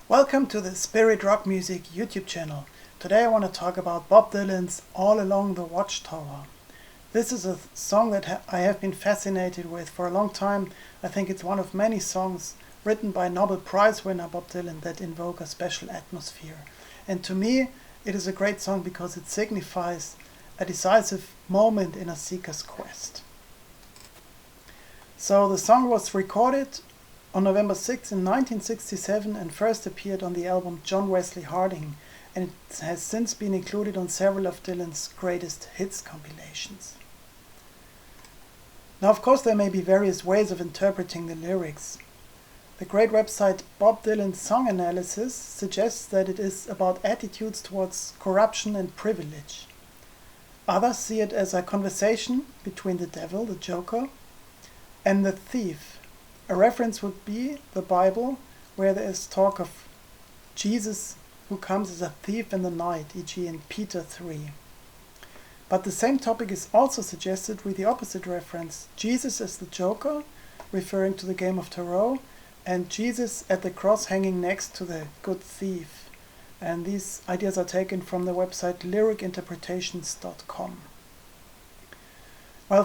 Welcome to the Spirit Rock Music YouTube channel. Today I want to talk about Bob Dylan's All Along the Watchtower. This is a song that I have been fascinated with for a long time. I think it's one of many songs written by Nobel Prize winner Bob Dylan that invoke a special atmosphere. And to me, it is a great song because it signifies a decisive moment in a seeker's quest. So the song was recorded on November 6 in 1967 and first appeared on the album John Wesley Harding, and it has since been included on several of Dylan's greatest hits compilations. Now, of course, there may be various ways of interpreting the lyrics. The great website Bob Dylan Song Analysis suggests that it is about attitudes towards corruption and privilege. Others see it as a conversation between the devil, the Joker, and the thief. A reference would be the Bible, where there is talk of Jesus who comes as a thief in the night, e.g. in Peter 3. But the same topic is also suggested with the opposite reference, Jesus as the Joker, referring to the game of tarot, and Jesus at the cross hanging next to the good thief. And these ideas are taken from the website lyricinterpretations.com. Well,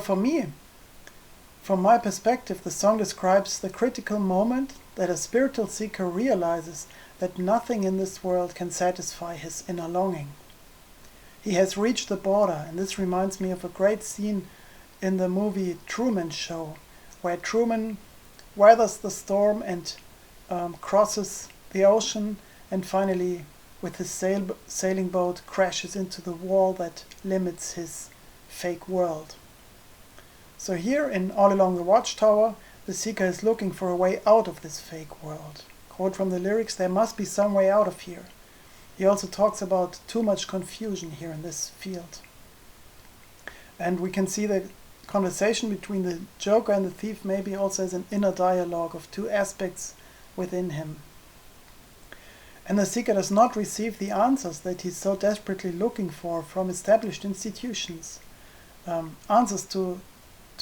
from my perspective, the song describes the critical moment that a spiritual seeker realizes that nothing in this world can satisfy his inner longing. He has reached the border, and this reminds me of a great scene in the movie Truman Show, where Truman weathers the storm and crosses the ocean, and finally, with his sailing boat, crashes into the wall that limits his fake world. So here in All Along the Watchtower, the seeker is looking for a way out of this fake world. Quote from the lyrics, "There must be some way out of here." He also talks about too much confusion here in this field. And we can see the conversation between the Joker and the thief maybe also as an inner dialogue of two aspects within him. And the seeker does not receive the answers that he's so desperately looking for from established institutions. Answers to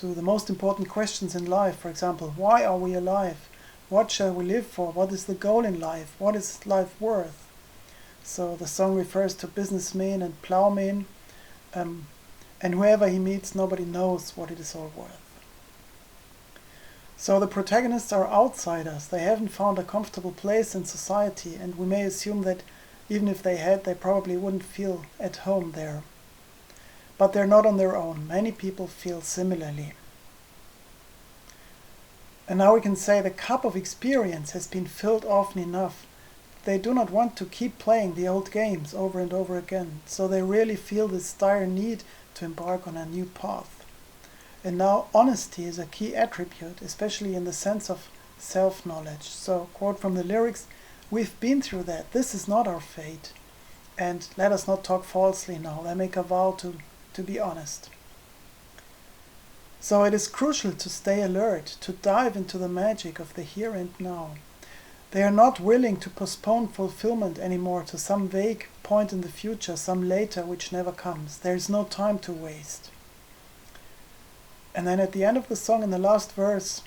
the most important questions in life. For example, why are we alive? What shall we live for? What is the goal in life? What is life worth? So the song refers to businessmen and plowmen, and whoever he meets, nobody knows what it is all worth. So the protagonists are outsiders. They haven't found a comfortable place in society, and we may assume that even if they had, they probably wouldn't feel at home there. But they're not on their own. Many people feel similarly. And now we can say the cup of experience has been filled often enough. They do not want to keep playing the old games over and over again, so they really feel this dire need to embark on a new path. And now honesty is a key attribute, especially in the sense of self-knowledge. So, quote from the lyrics, "We've been through that. This is not our fate. And let us not talk falsely now. I make a vow to be honest." So it is crucial to stay alert, to dive into the magic of the here and now. They are not willing to postpone fulfillment anymore to some vague point in the future, some later which never comes. There is no time to waste. And then at the end of the song, in the last verse,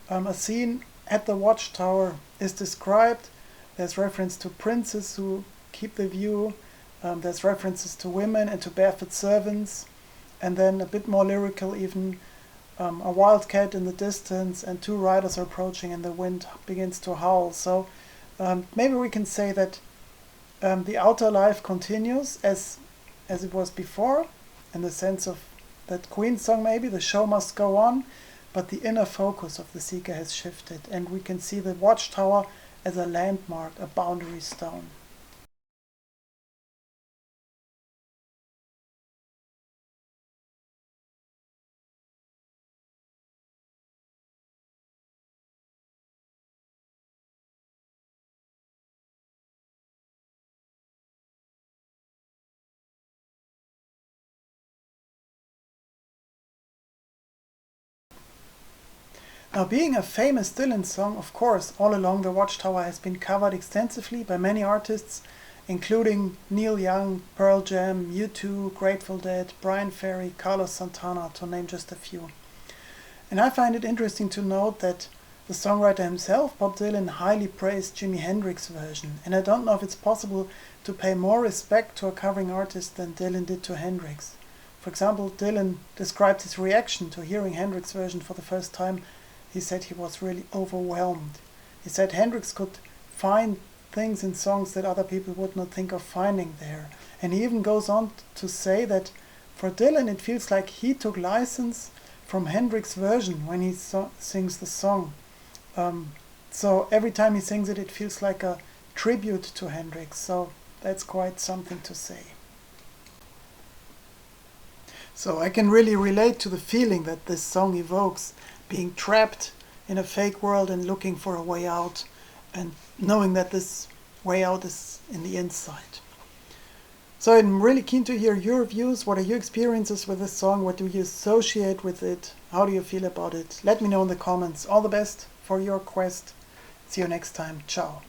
a scene at the Watchtower is described. There's reference to princes who keep the view. There's references to women and to barefoot servants, and then a bit more lyrical even, a wildcat in the distance and two riders are approaching and the wind begins to howl. So maybe we can say that the outer life continues as it was before, in the sense of that Queen song maybe, the show must go on, but the inner focus of the seeker has shifted, and we can see the Watchtower as a landmark, a boundary stone. Now, being a famous Dylan song, of course, All Along the Watchtower has been covered extensively by many artists, including Neil Young, Pearl Jam, U2, Grateful Dead, Brian Ferry, Carlos Santana, to name just a few. And I find it interesting to note that The songwriter himself, Bob Dylan, highly praised Jimi Hendrix's version, and I don't know if it's possible to pay more respect to a covering artist than Dylan did to Hendrix. For example, Dylan described his reaction to hearing Hendrix's version for the first time. He said he was really overwhelmed. He said Hendrix could find things in songs that other people would not think of finding there. And he even goes on to say that for Dylan it feels like he took license from Hendrix's version when he sings the song. So every time he sings it, it feels like a tribute to Hendrix. So that's quite something to say. So I can really relate to the feeling that this song evokes, being trapped in a fake world and looking for a way out, and knowing that this way out is in the inside. So I'm really keen to hear your views. What are your experiences with this song? What do you associate with it? How do you feel about it? Let me know in the comments. All the best for your quest. See you next time. Ciao.